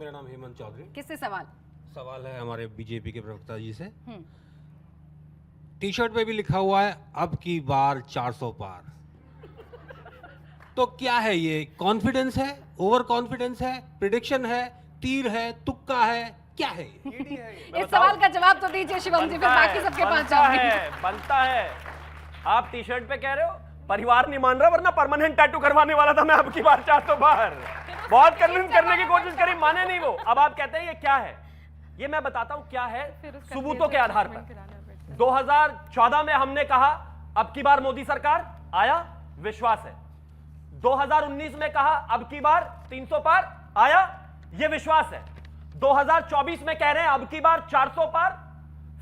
मेरा नाम हेमंत चौधरी। किससे सवाल? सवाल है हमारे बीजेपी के प्रवक्ता जी से। टी शर्ट पे भी लिखा हुआ है अब की बार 400 पार। तो क्या है ये? कॉन्फिडेंस है, ओवर कॉन्फिडेंस है, प्रिडिक्शन है, तीर है, तुक्का है, क्या है ये? इस सवाल का जवाब तो दीजिए शिवम जी, फिर बाकी सबके पास जाऊंगी। बनता है। आप टी शर्ट पे कह रहे हो परिवार नहीं मान रहा, वरना परमानेंट टैटू करवाने वाला था मैं अब की बार 400 बार। बहुत कन्विंस करने की कोशिश करी, माने नहीं वो। अब आप कहते हैं ये क्या है? ये मैं बताता हूं क्या है सबूतों के आधार पर। 2014 में हमने कहा अब की बार मोदी सरकार, आया, विश्वास है। 2019 में कहा अब की बार 300 पार, आया, ये विश्वास है। 2024 में कह रहे हैं अब की बार 400 पार,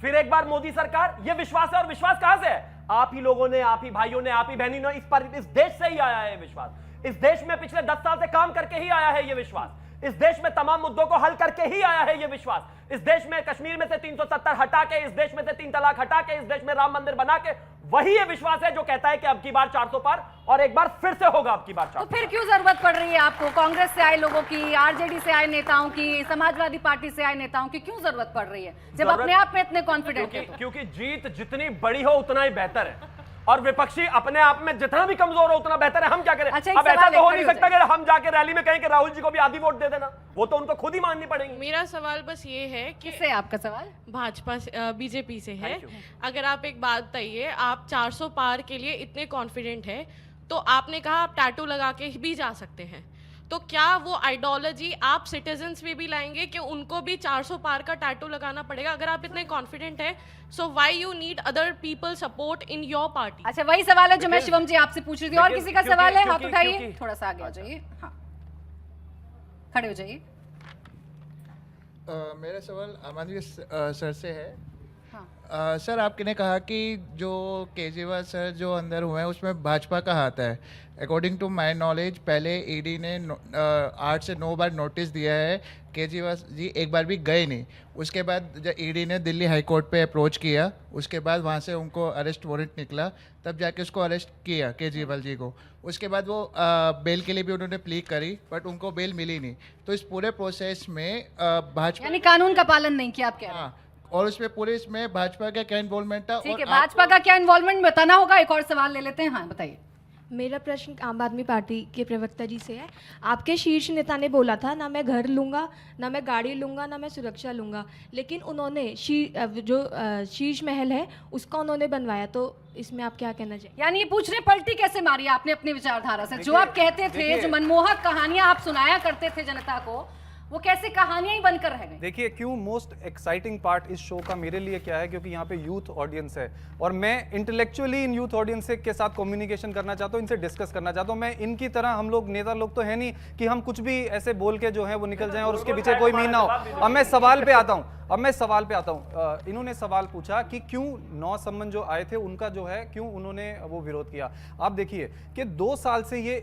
फिर एक बार मोदी सरकार, ये विश्वास है। और विश्वास कहां से है? आप ही लोगों ने, आप ही भाइयों ने, आप ही बहनों ने, इस देश से ही आया है ये विश्वास। इस देश में पिछले 10 साल से काम करके ही आया है ये विश्वास। इस देश में तमाम मुद्दों को हल करके ही आया है ये विश्वास। इस देश में कश्मीर में से 370 हटा के, इस देश में से 3 तलाक हटा के, इस देश में राम मंदिर बना के, वही ये विश्वास है जो कहता है कि अब की बार 400 पार, और एक बार फिर से होगा अब की बार 400 तो फिर क्यों जरूरत पड़ रही है आपको कांग्रेस से आए लोगों की, आरजेडी से आए नेताओं की, समाजवादी पार्टी से आए नेताओं की? क्यों जरूरत पड़ रही है जब अपने आप में इतने कॉन्फिडेंट है? क्योंकि जीत जितनी बड़ी हो उतना ही बेहतर है, और विपक्षी अपने आप में जितना भी कमजोर हो उतना बेहतर है। हम क्या करें? अच्छा, अब ऐसा तो हो नहीं सकता कि हम जाके रैली में कहें कि राहुल जी को भी आधी वोट दे देना, वो तो उनको खुद ही माननी पड़ेगी। मेरा सवाल बस ये है कि किससे आपका सवाल? भाजपा बीजेपी से है। अगर आप एक बात बताइए, आप 400 पार के लिए इतने कॉन्फिडेंट है, तो आपने कहा आप टैटू लगा के भी जा सकते हैं, तो क्या वो आइडियोलॉजी आप सिटीजन्स में भी लाएंगे कि उनको भी 400 पार का टैटू लगाना पड़ेगा? अगर आप इतने कॉन्फिडेंट है, so why you need other people support in your party? अच्छा, वही सवाल है जो मैं शिवम जी आपसे पूछ रही थी। और किसी का सवाल है? हाथ उठाइए, थोड़ा सा आगे आ जाइए। हाँ, खड़े हो जाइए। मेरा सवाल आम आदमी सर से है। हाँ। सर, आपने कहा कि जो केजरीवाल सर जो अंदर हुए हैं उसमें भाजपा का हाथ है। अकॉर्डिंग टू माय नॉलेज पहले ईडी ने 8 से 9 बार नोटिस दिया है, केजरीवाल जी एक बार भी गए नहीं। उसके बाद जब ईडी ने दिल्ली हाई कोर्ट पे अप्रोच किया, उसके बाद वहाँ से उनको अरेस्ट वारंट निकला, तब जाके उसको अरेस्ट किया केजरीवाल जी को। उसके बाद वो बेल के लिए भी उन्होंने प्ली करी, बट उनको बेल मिली नहीं। तो इस पूरे प्रोसेस में भाजपा, यानी कानून का पालन नहीं किया आप कह रहे हैं? हाँ, और उसमें पूरे इसमें भाजपा का क्या इन्वॉल्वमेंट था? ठीक है, भाजपा का क्या इन्वॉल्वमेंट बताना होगा। एक और सवाल ले लेते हैं। हाँ, बताइए। मेरा प्रश्न आम आदमी पार्टी के प्रवक्ता जी से है। आपके शीर्ष नेता ने बोला था ना मैं घर लूँगा, ना मैं गाड़ी लूँगा, ना मैं सुरक्षा लूँगा, लेकिन उन्होंने जो शीर्ष महल है उसका उन्होंने बनवाया। तो इसमें आप क्या कहना चाहिए? यानी ये पूछ रहे पलटी कैसे मारी आपने अपनी विचारधारा से? जो आप कहते थे, जो मनमोहक कहानियां आप सुनाया करते थे जनता को, वो कैसे कहानियां ही बनकर रह गई? देखिए, क्यों मोस्ट एक्साइटिंग पार्ट इस शो का मेरे लिए क्या है, क्योंकि यहाँ पे यूथ ऑडियंस है और मैं इंटेलेक्चुअली इन यूथ ऑडियंस के साथ कम्युनिकेशन करना चाहता हूँ, इनसे डिस्कस करना चाहता हूँ। मैं इनकी तरह, हम लोग नेता लोग तो है नहीं कि हम कुछ भी ऐसे बोल के जो है वो निकल जाएं और उसके पीछे कोई मीन ना हो। अब मैं सवाल पे आता हूँ। इन्होंने सवाल पूछा कि क्यों 9 सम्मन जो आए थे उनका जो है क्यों उन्होंने वो विरोध किया। आप देखिए कि 2 साल से ये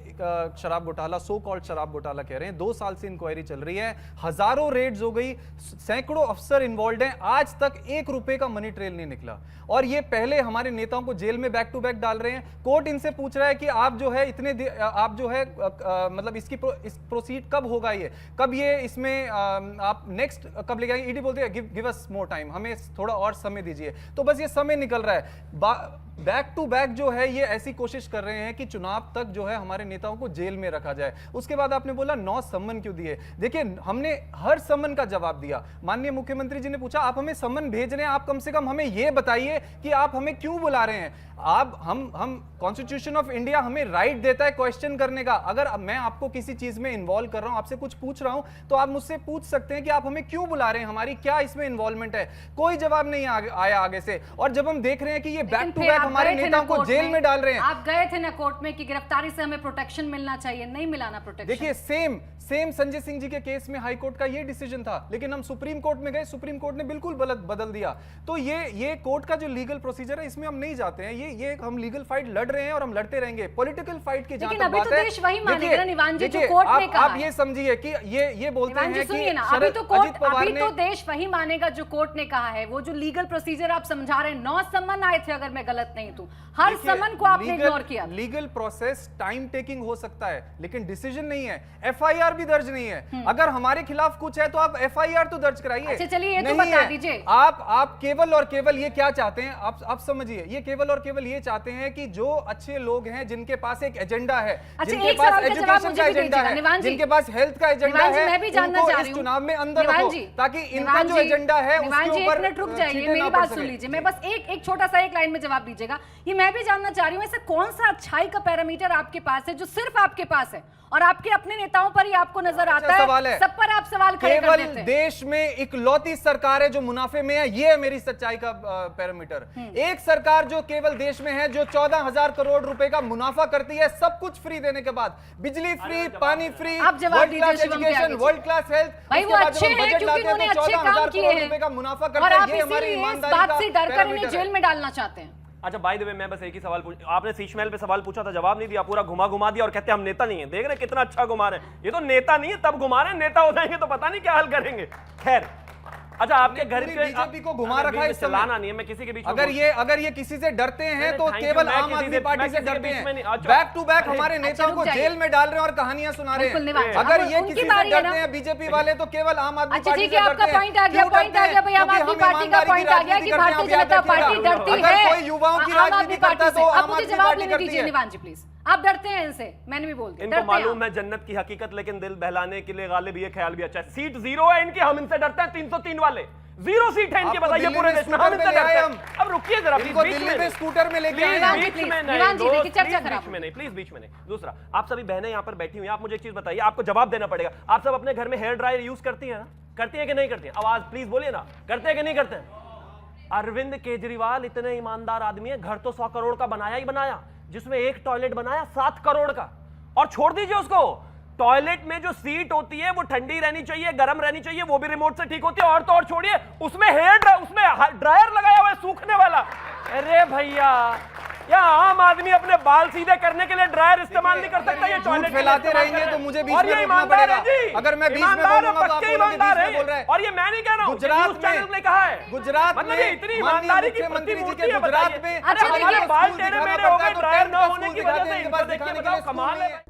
शराब घोटाला, सो कॉल्ड शराब घोटाला कह रहे हैं, 2 साल से इंक्वायरी चल रही है, हजारों रेड्स हो गई, सैकड़ों अफसर इन्वॉल्व हैं, आज तक 1 रुपए का मनी ट्रेल नहीं निकला। और ये पहले हमारे नेताओं को जेल में बैक टू बैक डाल रहे हैं। कोर्ट इनसे पूछ रहा है कि आप जो है आप जो है मतलब इस प्रोसीड कब होगा, ये कब, ये इसमें आप नेक्स्ट कब ले जाएंगे? ईडी बोलते हैं गिव अस मोर टाइम, हमें थोड़ा और समय दीजिए। तो बस ये समय निकल रहा है। बैक टू बैक जो है ये ऐसी कोशिश कर रहे हैं कि चुनाव तक जो है हमारे नेताओं को जेल में रखा जाए। उसके बाद आपने बोला 9 सम्मन क्यों दिए? देखिए, हमने हर सम्मन का जवाब दिया। माननीय मुख्यमंत्री जी ने पूछा आप हमें सम्मन भेज रहे हैं, आप कम से कम हमें यह बताइए कि आप हमें क्यों बुला रहे हैं। आप हम कॉन्स्टिट्यूशन ऑफ इंडिया हमें राइट देता है क्वेश्चन करने का। अगर मैं आपको किसी चीज में इन्वॉल्व कर रहा हूं, आपसे कुछ पूछ रहा हूं, तो आप मुझसे पूछ सकते हैं कि आप हमें क्यों बुला रहे हैं, हमारी क्या इसमें इन्वॉल्वमेंट है। कोई जवाब नहीं आया आगे से। और जब हम देख रहे हैं कि ये बैक टू बैक हमारे नेताओं को जेल में डाल रहे हैं। आप गए थे ना कोर्ट में कि गिरफ्तारी से हमें प्रोटेक्शन मिलना चाहिए, नहीं मिलाना प्रोटेक्शन। देखिए, सेम संजय सिंह जी के केस में हाई कोर्ट का ये डिसीजन था, लेकिन हम सुप्रीम कोर्ट में गए, सुप्रीम कोर्ट ने बिल्कुल बदल दिया। तो ये कोर्ट का जो लीगल प्रोसीजर है इसमें हम नहीं जाते हैं। ये हम लीगल फाइट लड़ रहे हैं और हम लड़ते रहेंगे। पॉलिटिकल फाइट की जहां तक बात है, देश वही मानेगा ना निवान जी, जो कोर्ट ने कहा। आप ये समझिए कि ये बोलते हैं कि अभी तो देश वही मानेगा जो कोर्ट ने कहा है। वो जो लीगल प्रोसीजर आप समझा रहे हैं, 9 सम्मन आए थे अगर मैं गलत गलत नहीं तू, हर समन को आपने इग्नोर किया। लीगल प्रोसेस टाइम टेकिंग हो सकता है, लेकिन डिसीजन नहीं है। एफआईआर भी दर्ज नहीं है। अगर हमारे खिलाफ कुछ है तो आप एफआईआर तो दर्ज कराइए। अच्छा चलिए ये तो नहीं बता है। दीजिए। आप केवल और केवल ये क्या चाहते हैं, आप समझिए, ये केवल और केवल ये चाहते हैं कि जो अच्छे लोग हैं, जिनके पास एक एजेंडा है, अच्छा, जिनके एक पास सवाल का जवाब एजुकेशन मुझे का भी एजेंडा दीजिएगा, निवान है, जी। जिनके पास हेल्थ का एजेंडा निवान जी, है, मैं भी जानना उनको चाह इस रही हूँ। चुनाव में अंदर निवान रखो, जी, ताकि इनका निवान जो जी, एजेंडा है निवान उसके जी, ऊपर एक मिनट रुक जाइए, छींटे मेरी ना बात पड़ सुन सके। लीजिए, मैं बस एक छोटा सा एक लाइन में जवाब दीजिएगा। ये मैं भी जानना चाह रही हूँ, ऐसे कौन सा अच्छाई का पैरामीटर आपके पास है जो सिर्फ आपके पास है और आपके अपने नेताओं पर ही आपको नजर आता सवाल है। सब पर आप सवाल खड़े कर केवल देते हैं। देश में इकलौती सरकार है जो मुनाफे में है, ये है मेरी सच्चाई का पैरामीटर। एक सरकार जो केवल देश में है जो 14,000 करोड़ रुपए का मुनाफा करती है, सब कुछ फ्री देने के बाद, बिजली फ्री, पानी फ्री, आप जवाब वर्ल्ड दीजिए क्लास शिवम के एजुकेशन, आगे जी। World class health. भाई वो अच्छे हैं क्योंकि उन्होंने अच्छे काम किए हैं रुपए का मुनाफा और करते आप हैं, ये हमारी इसीलिए इस ईमानदारी बात का से डरकर इन्हें पैरामीटर जेल है। में डालना चाहते हैं। अच्छा बाय द वे मैं बस एक ही सवाल पूछ, आपने शीश महल पे सवाल पूछा था, जवाब नहीं दिया, पूरा घुमा दिया और कहते हैं हम नेता नहीं है। देख रहे कितना अच्छा घुमा रहे हैं, ये तो नेता नहीं है, तब घुमा रहे हैं, नेता हो जाएंगे तो पता नहीं क्या हल करेंगे। खैर अच्छा आपके घर पूरी पे बीजेपी को घुमा रखा है इस समय। चलाना नहीं है, मैं किसी के बीच में अगर ये किसी से डरते हैं नहीं, तो thank केवल you, मैं आम किसी आदमी से- पार्टी मैं से किसी के डरते बीच में हैं। नहीं- अच्छा, बैक टू बैक अरे, हमारे अच्छा, नेताओं रुक को जाइए। जेल में डाल रहे हैं और कहानियां सुना रहे बिल्कुल, निवान हैं। जी, अगर अब ये उनकी किसी से बारी है डरते ना। हैं बीजेपी वाले तो केवल आम आदमी अच्छा पार्टी ठीक से है, आपका डरते हैं। पॉइंट आ गया, क्यों पॉइंट आ डरते गया हैं? भाई, आम क्योंकि आदमी हम पार्टी का ईमानदारी पॉइंट आ गया राजनीति कि करते हैं, भारतीय आप याद जनता पार्टी रखिएगा। डरती अगर है कोई युवाओं की आम राजनीति आदमी करता पार्टी है से। तो अब आम मुझे आदमी जवाब पार्टी लेने करती दीजिए है। निवान जी प्लीज, आप डरते हैं इनसे, मैंने भी बोल दिया इनको डरते हैं मालूम आप। है जन्नत की हकीकत, लेकिन दिल बहलाने के लिए गालिब ये ख्याल भी अच्छा है। सीट 0 है इनकी, हम इनसे डरते हैं। 303 वाले 0 सीट है इनके, आपको बताइए दिल्ली पूरे में देश में स्कूटर हम में इनसे ले डरते आए हैं। हम। अब रुकिए जरा प्लीज, इनको बीच दिल्ली में में नहीं। स्कूटर में लेके आए प्लीज निवान हैं। जी, बीच प्लीज, में नहीं, निवान जी, दोस्त, देखिए, चर्चा प्लीज खराब बीच में नहीं, प्लीज बीच में नहीं। दूसरा, आप सभी बहनें यहाँ पर बैठी हुई हैं, आप मुझे एक चीज बताइए, आपको जवाब देना पड़ेगा। आप सब अपने घर में हेयर ड्रायर यूज करती हैं ना? करती है कि नहीं करती है? आवाज प्लीज बोलिए ना, करते हैं कि नहीं करते हैं? अरविंद केजरीवाल इतने ईमानदार आदमी है, घर तो 100 करोड़ का बनाया ही बनाया, जिसमें एक टॉयलेट बनाया 7 करोड़ का। और छोड़ दीजिए उसको, टॉयलेट में जो सीट होती है वो ठंडी रहनी चाहिए, गर्म रहनी चाहिए, वो भी रिमोट से ठीक होती है। और तो और छोड़िए, उसमें उसमें ड्रायर लगाया हुआ है सूखने वाला। अरे भैया, या आम आदमी अपने बाल सीधे करने के लिए ड्रायर इस्तेमाल नहीं कर सकता, ये झूठ टॉयलेट फैलाते रहेंगे तो मुझे बीच और में ये रोकना ईमानदार पड़ेगा। है जी। अगर मैं बीच में ईमानदार है, बोलूंगा तो आप पक्के बोलोगे ईमानदार बीच में है। बोल रहे हैं। और ये मैं नहीं कह रहा हूं, गुजरात न्यूज़ चैनल में ने कहा है। गुजरात मतलब में ये इतनी माननीय ईमानदारी की मुख्यमंत्री जी प्रतिमूर्ति के है, गुजरात बताइए। में अच्छा, हमारे देखिए, बाल स्कूल टेढ़े दिखाना मेढ़े हो पड़ता है गए तो ड्रायर टेंथ ना का होने स्कूल की दिखाते वजह हैं, से। इनके पास इनको देखिए, दिखाने के लिए बताओ स्कूल कमाल नहीं है। है।